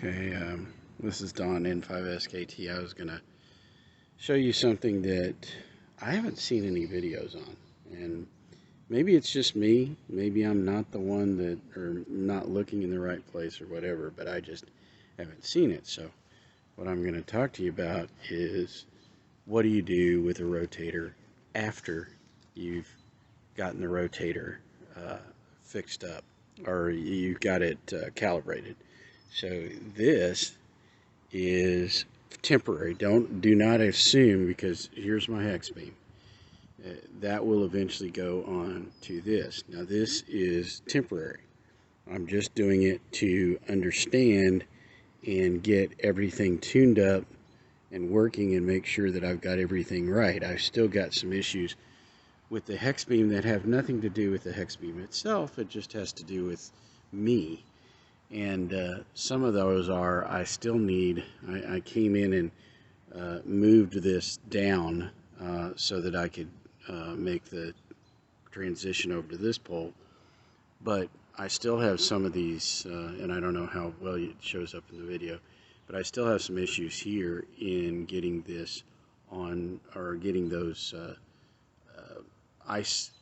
Okay, this is Don N5SKT. I was going to show you something that I haven't seen any videos on. And maybe it's just me. Maybe I'm not the one that, or not looking in the right place or whatever, but I just haven't seen it. So what I'm going to talk to you about is what do you do with a rotator after you've gotten the rotator fixed up or you've got it calibrated. So this is temporary. Do not assume, because here's my hex beam. That will eventually go on to this. Now this is temporary. I'm just doing it to understand and get everything tuned up and working and make sure that I've got everything right. I've still got some issues with the hex beam that have nothing to do with the hex beam itself. It just has to do with me. And some of those are, I still need, I came in and moved this down so that I could make the transition over to this pole. But I still have some of these, and I don't know how well it shows up in the video, but I still have some issues here in getting this on, or getting those ice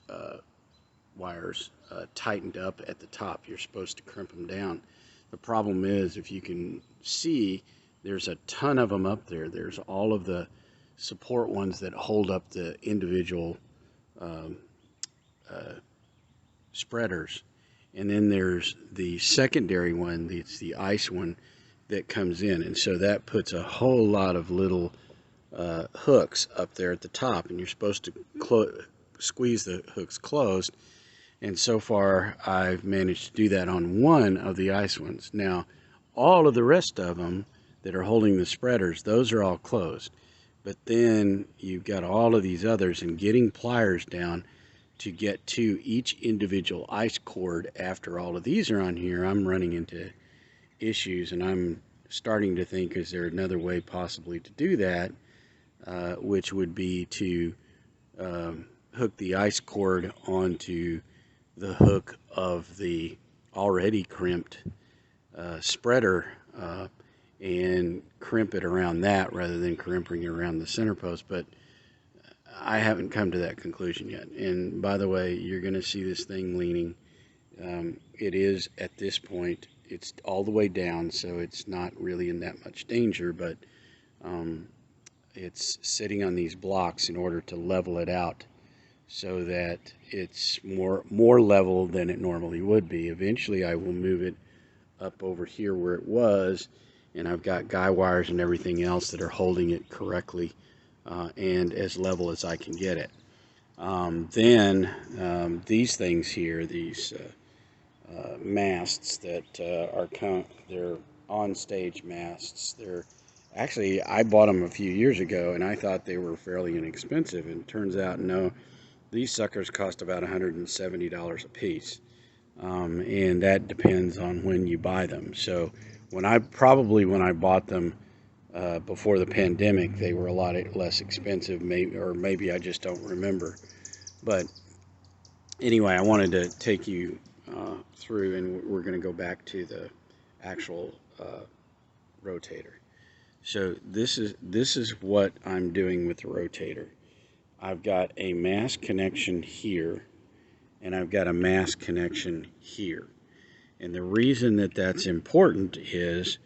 wires tightened up at the top. You're supposed to crimp them down. The problem is, if you can see, there's a ton of them up there. There's all of the support ones that hold up the individual spreaders. And then there's the secondary one, it's the ice one that comes in. And so that puts a whole lot of little hooks up there at the top, and you're supposed to squeeze the hooks closed. And so far I've managed to do that on one of the ice ones. Now all of the rest of them that are holding the spreaders, those are all closed. But then you've got all of these others, and getting pliers down to get to each individual ice cord after all of these are on here, I'm running into issues. And I'm starting to think, is there another way possibly to do that, which would be to hook the ice cord onto the hook of the already crimped spreader and crimp it around that rather than crimping it around the center post. But I haven't come to that conclusion yet. And by the way, you're going to see this thing leaning. It is, at this point, it's all the way down, so it's not really in that much danger, but it's sitting on these blocks in order to level it out so that it's more level than it normally would be. Eventually I will move it up over here where it was, and I've got guy wires and everything else that are holding it correctly and as level as I can get it. Then these things here, these masts that they're on-stage masts. They're actually, I bought them a few years ago and I thought they were fairly inexpensive, and it turns out no. These suckers cost about $170 a piece, and that depends on when you buy them. So when I bought them before the pandemic, they were a lot less expensive, maybe I just don't remember. But anyway, I wanted to take you through, and we're going to go back to the actual rotator. So this is what I'm doing with the rotator. I've got a mass connection here, and I've got a mass connection here. And the reason that that's important is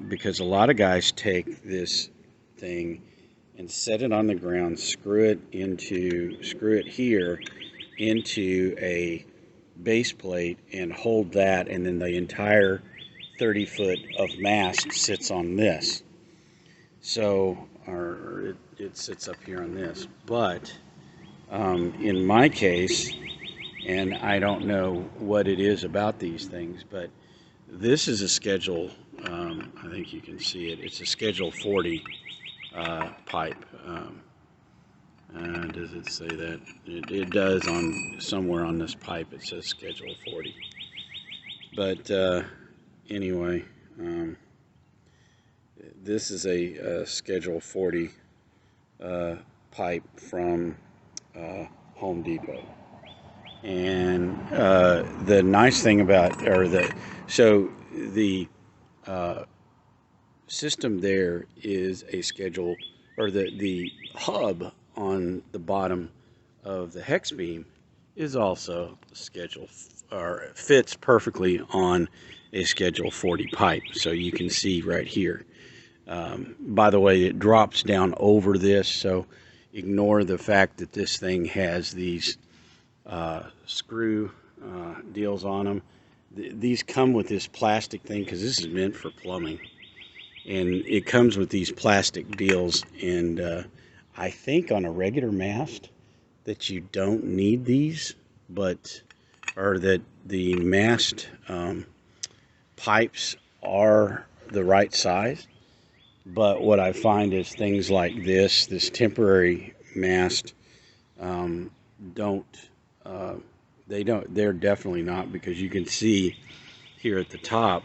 because a lot of guys take this thing and set it on the ground, screw it here into a base plate and hold that, and then the entire 30 foot of mast sits on this. So, or it sits up here on this. But in my case, and I don't know what it is about these things, but this is a schedule, I think you can see it, it's a schedule 40 pipe. Does it say that? It does, on somewhere on this pipe it says schedule 40. But anyway, this is a schedule 40 pipe from Home Depot. And the nice thing about, so the uh, system there is a schedule, or the hub on the bottom of the hex beam is also schedule, or fits perfectly on a schedule 40 pipe. So you can see right here. By the way, it drops down over this, so ignore the fact that this thing has these screw deals on them. These come with this plastic thing because this is meant for plumbing, and it comes with these plastic deals. And I think on a regular mast that you don't need these, but or that the mast pipes are the right size. But what I find is things like this temporary mast, um, don't, uh, they're definitely not, because you can see here at the top,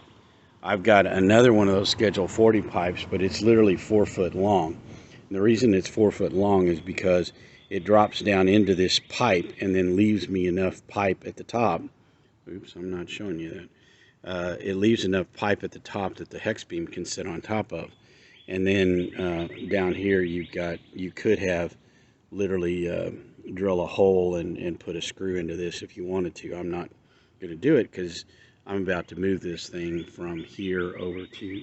I've got another one of those Schedule 40 pipes, but it's literally 4 foot long. And the reason it's 4 foot long is because it drops down into this pipe and then leaves me enough pipe at the top. Oops, I'm not showing you that. It leaves enough pipe at the top that the hex beam can sit on top of. And then down here you could have literally drill a hole and put a screw into this if you wanted to. I'm not going to do it because I'm about to move this thing from here over to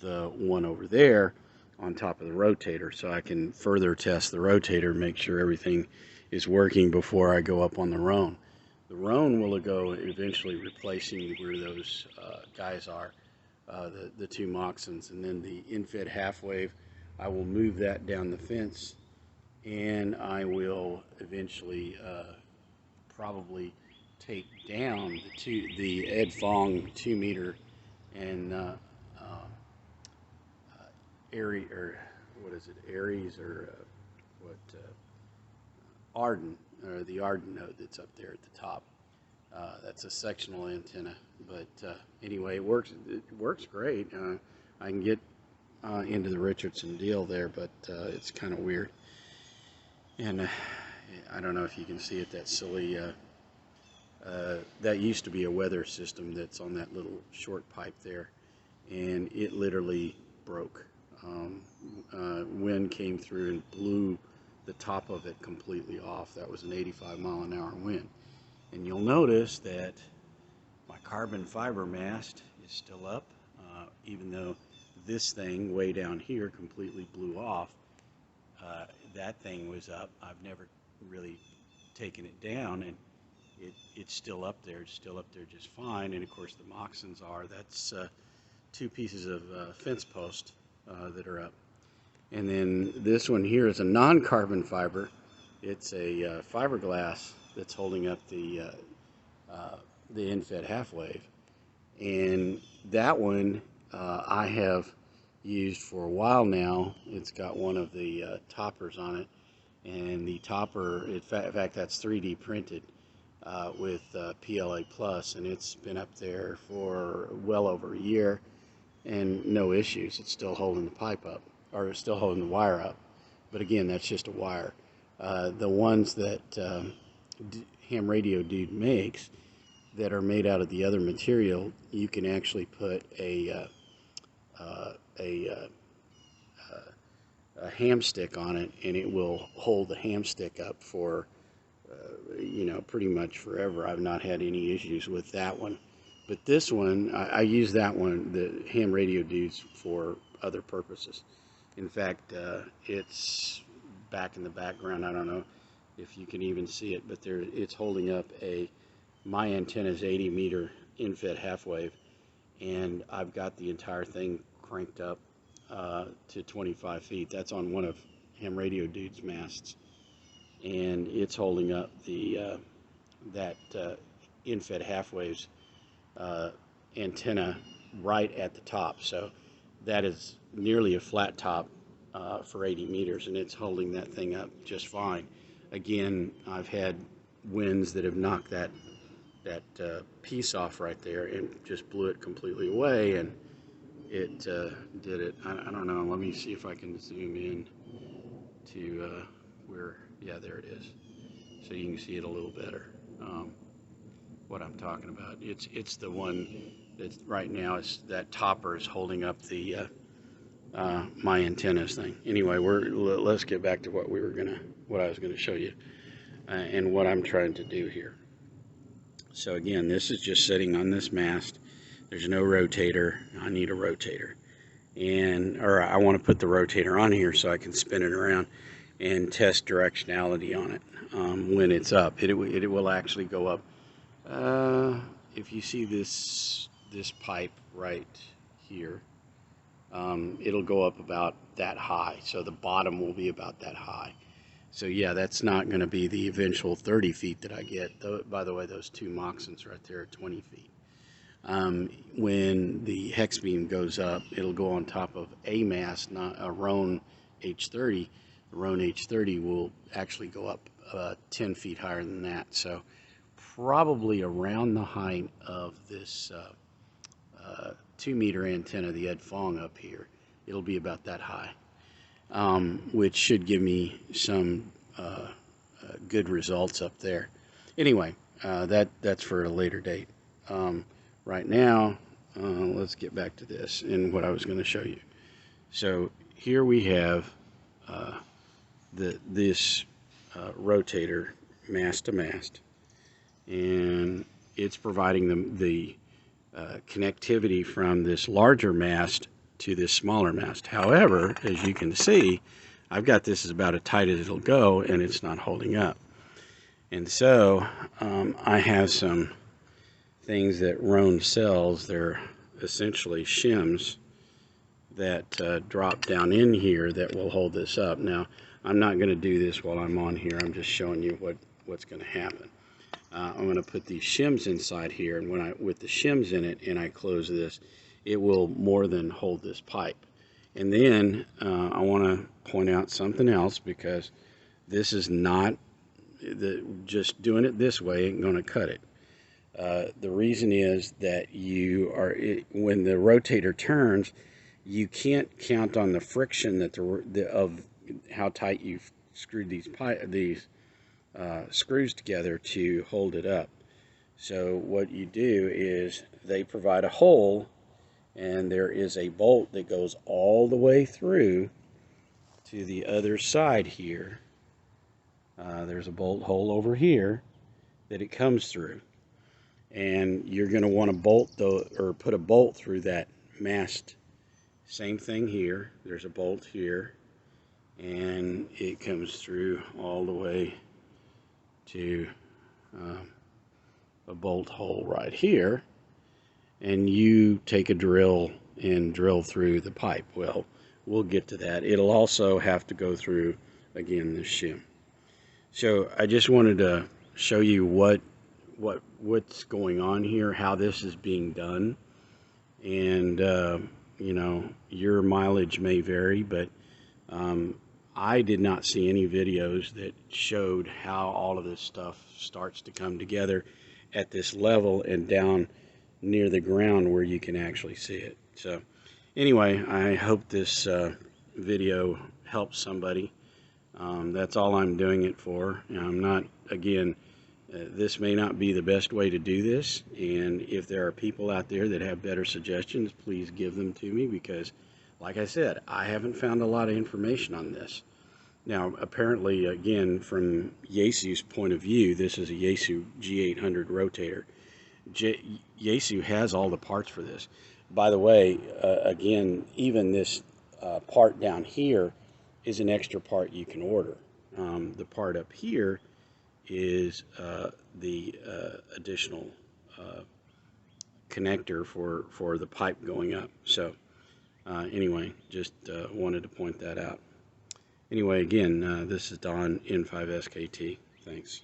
the one over there on top of the rotator, so I can further test the rotator, make sure everything is working before I go up on the roan. The roan will go eventually replacing where those guys are, the two Moxons, and then the infed half wave, I will move that down the fence, and I will eventually probably take down the Ed Fong 2 meter and Aries, or what is it, Aries, or Arden, or the Arden node that's up there at the top. That's a sectional antenna, but anyway, it works great. I can get into the Richardson deal there, but it's kind of weird. And I don't know if you can see it, that silly, that used to be a weather system that's on that little short pipe there, and it literally broke. Wind came through and blew the top of it completely off. That was an 85-mile-an-hour wind. And you'll notice that my carbon fiber mast is still up, even though this thing way down here completely blew off. That thing was up. I've never really taken it down, and it's still up there. It's still up there just fine. And of course the Moxons are. That's two pieces of fence post that are up. And then this one here is a non-carbon fiber. It's a fiberglass that's holding up the infed half wave. And that one I have used for a while now. It's got one of the toppers on it, and the topper, in fact that's 3D printed with PLA Plus, and it's been up there for well over a year and no issues. It's still holding the pipe up, or it's still holding the wire up. But again, that's just a wire. The ones that Ham Radio Dude makes that are made out of the other material, you can actually put a ham stick on it, and it will hold the ham stick up for pretty much forever. I've not had any issues with that one. But this one, I use that one, the Ham Radio Dudes, for other purposes. In fact, it's back in the background. I don't know if you can even see it, but it's holding up my antenna's 80-meter infed half wave, and I've got the entire thing cranked up to 25 feet. That's on one of Ham Radio Dude's masts, and it's holding up that infed half waves antenna right at the top. So that is nearly a flat top for 80 meters, and it's holding that thing up just fine. Again, I've had winds that have knocked that piece off right there and just blew it completely away, and it did it. I don't know. Let me see if I can zoom in to where, yeah, there it is. So you can see it a little better. What I'm talking about. It's the one right now it's that topper is holding up the my antennas thing. Anyway, let's get back to what I was gonna show you and what I'm trying to do here. So again, this is just sitting on this mast. There's no rotator. I need a rotator, or I want to put the rotator on here so I can spin it around and test directionality on it when it's up. It will actually go up. If you see this pipe right here, it'll go up about that high. So the bottom will be about that high. So yeah, that's not going to be the eventual 30 feet that I get. By the way, those two moccasins right there are 20 feet. When the hex beam goes up, it'll go on top of a mast, not a Roan H30. The Roan H30 will actually go up 10 feet higher than that. So probably around the height of this 2-meter antenna, the Ed Fong up here, it'll be about that high, which should give me some good results up there. Anyway, that's for a later date. Right now, let's get back to this and what I was going to show you. So here we have this rotator mast to mast, and it's providing the connectivity from this larger mast to this smaller mast. However, as you can see, I've got this as about as tight as it'll go, and it's not holding up. And so I have some things that Roan sells. They're essentially shims that drop down in here that will hold this up. Now, I'm not going to do this while I'm on here. I'm just showing you what's going to happen. I'm going to put these shims inside here, and with the shims in it and I close this, it will more than hold this pipe. And then I want to point out something else, because this is not, just doing it this way ain't going to cut it. The reason is that when the rotator turns, you can't count on the friction that of how tight you've screwed these screws together to hold it up. So what you do is they provide a hole, and there is a bolt that goes all the way through to the other side here. There's a bolt hole over here that it comes through, and you're going to want to put a bolt through that mast. Same thing here. There's a bolt here, and it comes through all the way to a bolt hole right here, and you take a drill and drill through the pipe. Well, we'll get to that. It'll also have to go through, again, this shim. So I just wanted to show you what's going on here, how this is being done. And you know, your mileage may vary, but I did not see any videos that showed how all of this stuff starts to come together at this level and down near the ground where you can actually see it. So anyway, I hope this video helps somebody. That's all I'm doing it for. I'm not, again, this may not be the best way to do this, and if there are people out there that have better suggestions, please give them to me, because like I said, I haven't found a lot of information on this. Now, apparently, again, from Yaesu's point of view, this is a Yaesu G800 rotator. Yaesu has all the parts for this. By the way, again, even this part down here is an extra part you can order. The part up here is the additional connector for the pipe going up. So anyway, just wanted to point that out. Anyway, again, this is Don N5SKT. Thanks.